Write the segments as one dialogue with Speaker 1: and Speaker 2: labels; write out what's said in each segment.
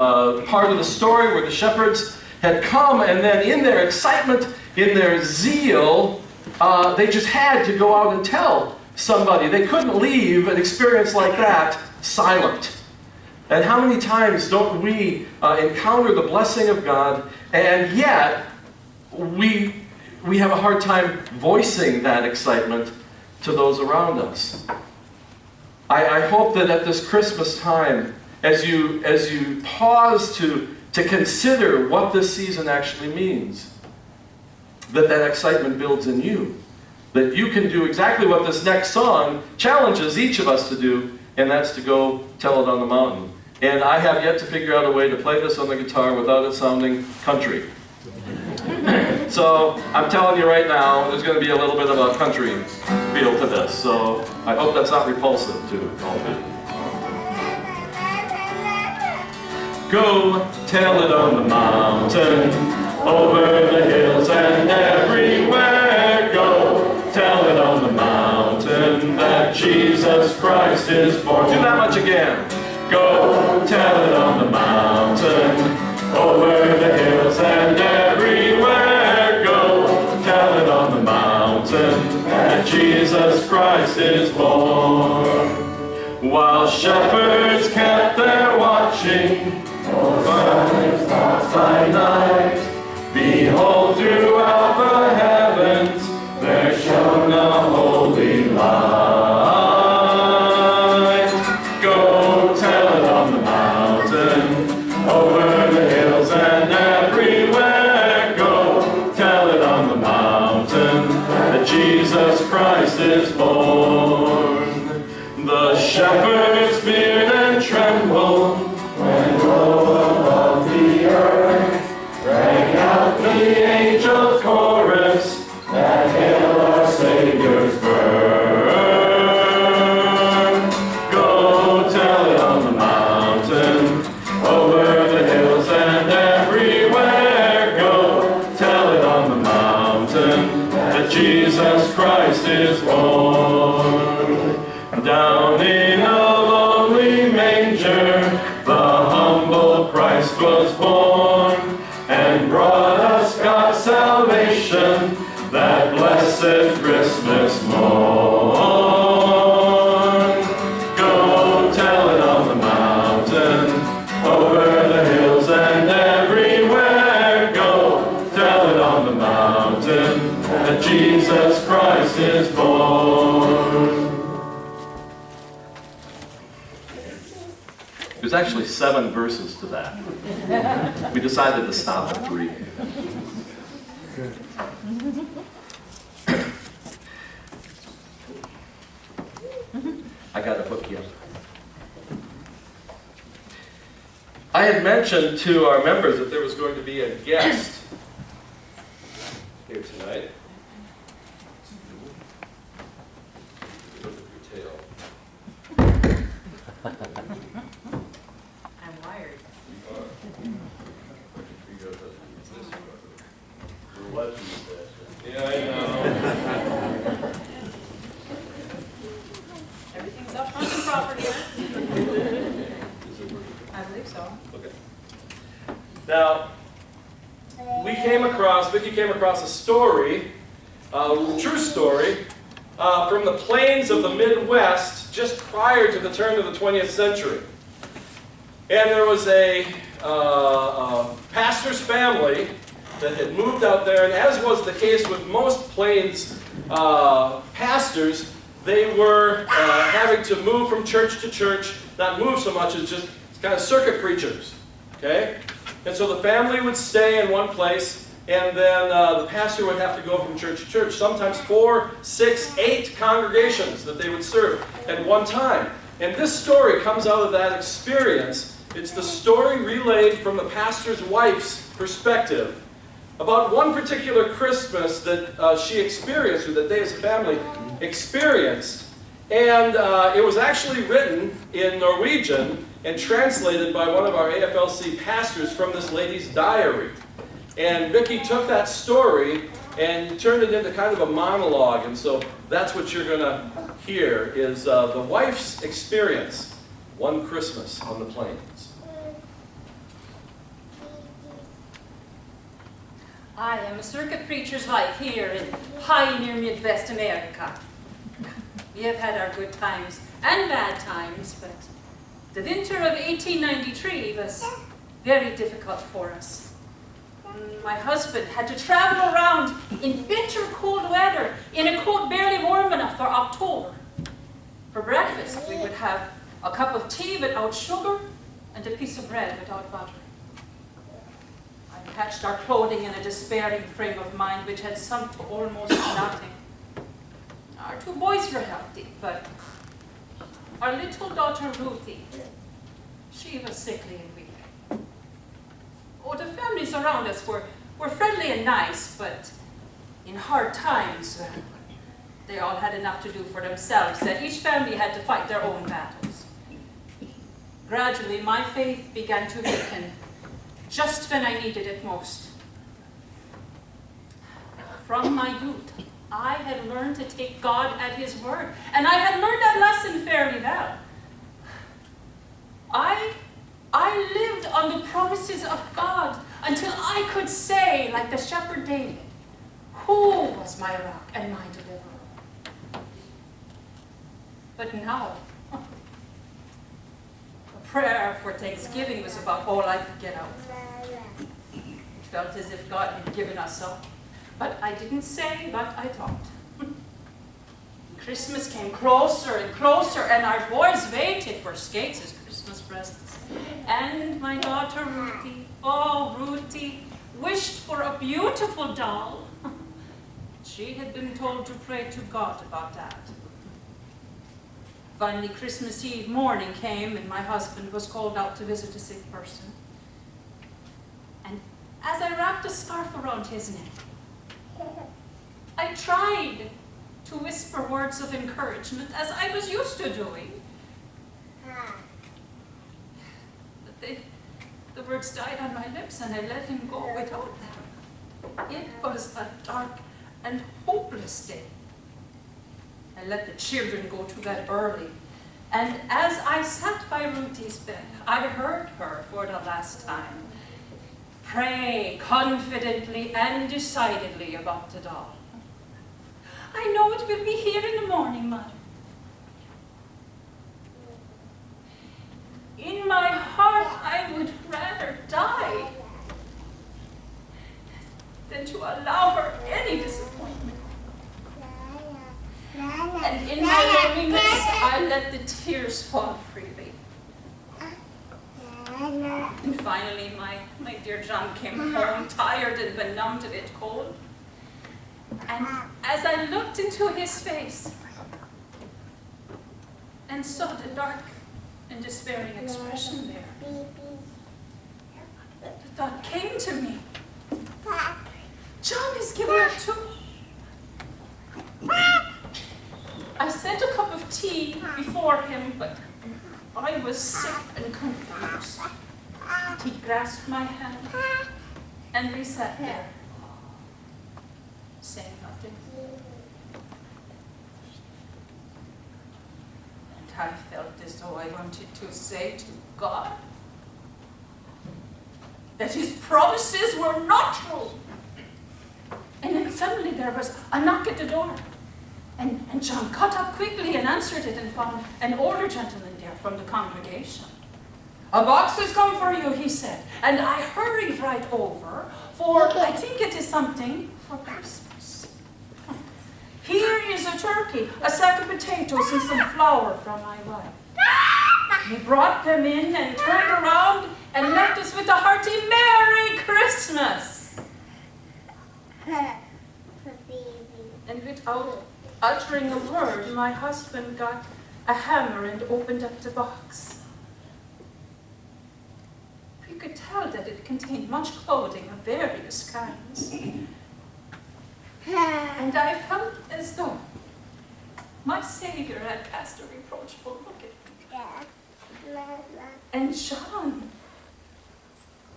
Speaker 1: part of the story where the shepherds had come, and then in their excitement, in their zeal, they just had to go out and tell somebody. They couldn't leave an experience like that silent. And how many times don't we encounter the blessing of God, and yet we have a hard time voicing that excitement to those around us? I hope that at this Christmas time, as you pause to consider what this season actually means, that excitement builds in you. That you can do exactly what this next song challenges each of us to do, and that's to go tell it on the mountain. And I have yet to figure out a way to play this on the guitar without it sounding country. So I'm telling you right now, there's going to be a little bit of a country feel to this. So I hope that's not repulsive to all of you. Go tell it on the mountain, over the hills and everywhere. Go tell it on the mountain that Jesus Christ is born. Do that much again. Go tell it on the mountain, over the hills and everywhere. Go tell it on the mountain that Jesus Christ is born. While shepherds kept their watching, o'er thoughts by night, behold, throughout the heavens there shone a holy light. Go tell it on the mountain, over the hills and everywhere. Go tell it on the mountain that Jesus Christ is born. The shepherds feared and trembled when low above the earth rang out the angels' chorus that hailed our Savior's birth. Go tell it on the mountain, over the hills and everywhere. Go tell it on the mountain that Jesus Christ is born. Down in a lonely manger, the humble Christ was born, and brought us God's salvation, that blessed Christmas morn. Go tell it on the mountain, over the hills and everywhere. Go tell it on the mountain, that Jesus Christ is born. There's actually 7 verses to that. We decided to stop at 3. I got to hook you up. I had mentioned to our members that there was going to be a guest here tonight. Look at your tail. Yeah, I know.
Speaker 2: Everything's up on the property. I believe so.
Speaker 1: Okay. Now, Vicki came across a story, a true story, from the plains of the Midwest just prior to the turn of the 20th century. And there was a pastor's family that had moved out there, and as was the case with most plains pastors, they were having to move from church to church, not move so much as just kind of circuit preachers, okay? And so the family would stay in one place, and then the pastor would have to go from church to church, sometimes 4, 6, 8 congregations that they would serve at one time. And this story comes out of that experience. It's the story relayed from the pastor's wife's perspective about one particular Christmas that she experienced, or that they as a family experienced. And it was actually written in Norwegian and translated by one of our AFLC pastors from this lady's diary. And Vicki took that story and turned it into kind of a monologue. And so that's what you're going to hear, is the wife's experience one Christmas on the plains.
Speaker 2: I am a circuit preacher's wife here in pioneer Midwest America. We have had our good times and bad times, but the winter of 1893 was very difficult for us. My husband had to travel around in bitter cold weather in a coat barely warm enough for October. For breakfast, we would have a cup of tea without sugar and a piece of bread without butter. I patched our clothing in a despairing frame of mind which had sunk to almost nothing. Our two boys were healthy, but our little daughter Ruthie, she was sickly and weak. Oh, the families around us were friendly and nice, but in hard times, they all had enough to do for themselves, that each family had to fight their own battles. Gradually, my faith began to weaken, just when I needed it most. From my youth, I had learned to take God at His word, and I had learned that lesson fairly well. I lived on the promises of God until I could say, like the shepherd David, "Who was my rock and my deliverer?" But now, a prayer for Thanksgiving was about all I could get out. It felt as if God had given us up. But I didn't say what I thought. Christmas came closer and closer, and our boys waited for skates as Christmas presents. And my daughter Ruthie, oh Ruthie, wished for a beautiful doll. She had been told to pray to God about that. Finally, Christmas Eve morning came, and my husband was called out to visit a sick person. And as I wrapped a scarf around his neck, I tried to whisper words of encouragement, as I was used to doing. But the words died on my lips, and I let him go without them. It was a dark and hopeless day. I let the children go to bed early, and as I sat by Ruthie's bed, I heard her for the last time pray confidently and decidedly about the doll. "I know it will be here in the morning, Mother." In my heart, I would rather die than to allow her any disappointment. And in my loneliness, I let the tears fall freely. And finally, my dear John came home, tired and benumbed and it cold. And as I looked into his face and saw the dark and despairing expression there, the thought came to me, John is giving up too. I set a cup of tea before him, but I was sick and confused. He grasped my hand, and we sat there, saying nothing. And I felt as though I wanted to say to God that His promises were not true. And then suddenly there was a knock at the door. And John got up quickly and answered it and found an older gentleman there from the congregation. "A box has come for you," he said. And I hurried right over, for I think it is something for Christmas. "Here is a turkey, a sack of potatoes, and some flour from my wife." He brought them in and turned around and left us with a hearty "Merry Christmas." And without uttering a word, my husband got a hammer and opened up the box. We could tell that it contained much clothing of various kinds. And I felt as though my Savior had cast a reproachful look at me. And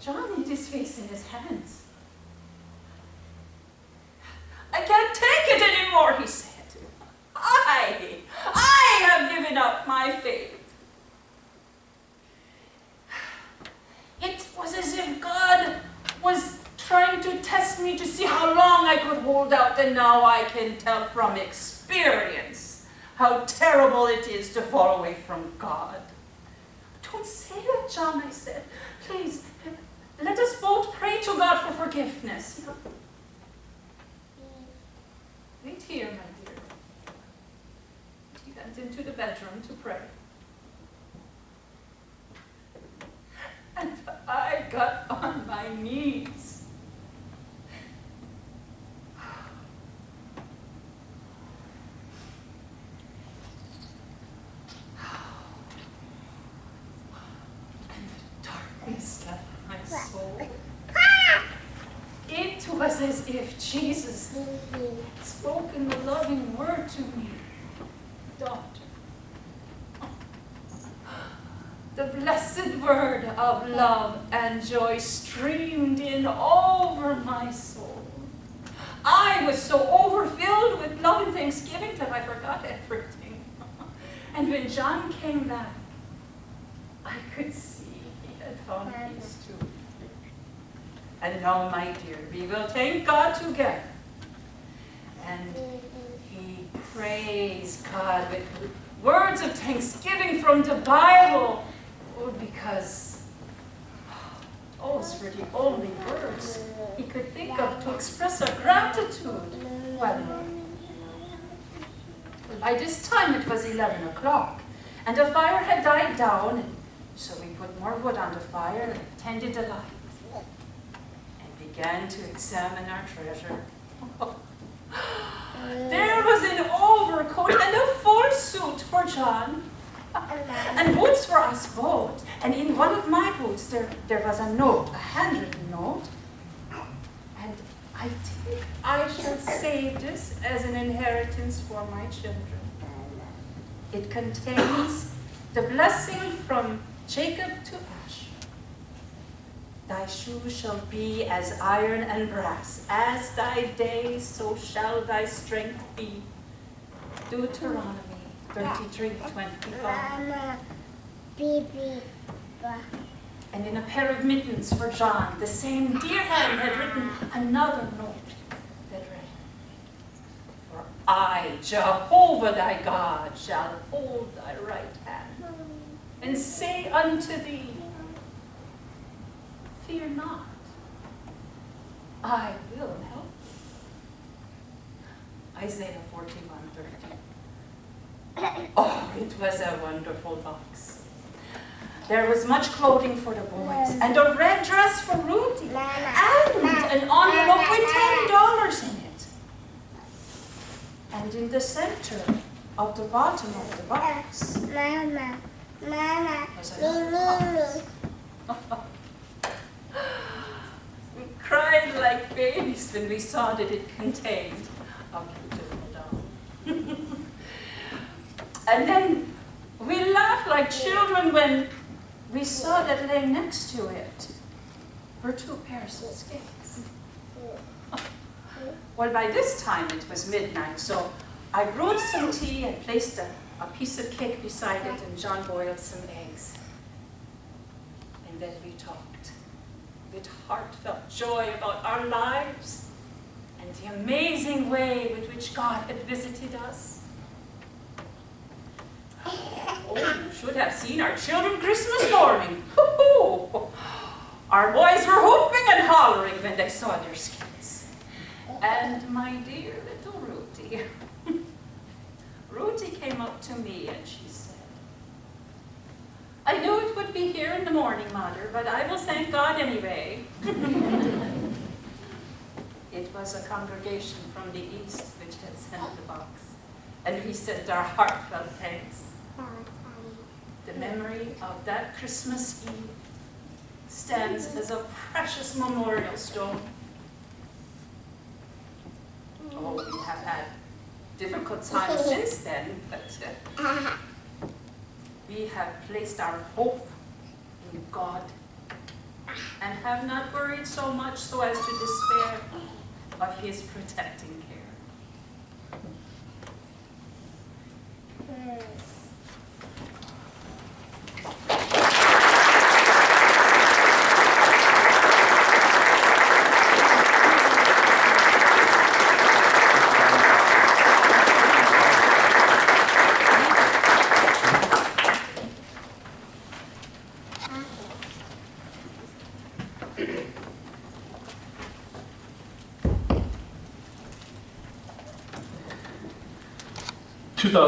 Speaker 2: John hid his face in his hands. "I can't take it anymore," he said. I have given up my faith." It was as if God was trying to test pressed me to see how long I could hold out, and now I can tell from experience how terrible it is to fall away from God. Don't say that, John, I said. Please, let us both pray to God for forgiveness. Wait here, my dear. He went into the bedroom to pray. And I got on my knees. And the darkness left my soul. It was as if Jesus had spoken a loving word to me. Daughter. The blessed word of love and joy streamed in over my soul. I was so overfilled with love and thanksgiving that I forgot everything. And when John came back, I could see he had found peace too. And now, my dear, we will thank God together. And he praised God with words of thanksgiving from the Bible. Because those were the only words he could think of to express our gratitude. Well, by this time it was 11 o'clock, and the fire had died down, and so we put more wood on the fire and tended the light, and began to examine our treasure. There was an overcoat and a full suit for John, and boots for us both. And in one of my boots there was a note, a handwritten note. And I think I shall save this as an inheritance for my children. It contains the blessing from Jacob to Ash. Thy shoes shall be as iron and brass. As thy days, so shall thy strength be. Deuteronomy 33:25. And in a pair of mittens for John, the same dear hand had written another note that read, For I, Jehovah thy God, shall hold thy right hand, and say unto thee, Fear not, I will help you. Isaiah 41:30. Oh, it was a wonderful box. There was much clothing for the boys, and a red dress for Ruthie, and an envelope with $10 in it. And in the center of the bottom of the box was another box. We cried like babies when we saw that it contained a beautiful doll. And then we laughed like children when we saw that laying next to it were 2 pairs of skates. Well, by this time it was midnight, so I brewed some tea and placed a piece of cake beside it, and John boiled some eggs. And then we talked with heartfelt joy about our lives and the amazing way with which God had visited us. Oh, you should have seen our children Christmas morning. Our boys were whooping and hollering when they saw their skates. And my dear little Ruthie, Ruthie came up to me and she said, I knew it would be here in the morning, Mother, but I will thank God anyway. It was a congregation from the east which had sent the box, and we sent our heartfelt thanks. The memory of that Christmas Eve stands as a precious memorial stone. Oh, we have had difficult times since then, but we have placed our hope in God and have not worried so much so as to despair of His protecting care.
Speaker 1: 2000.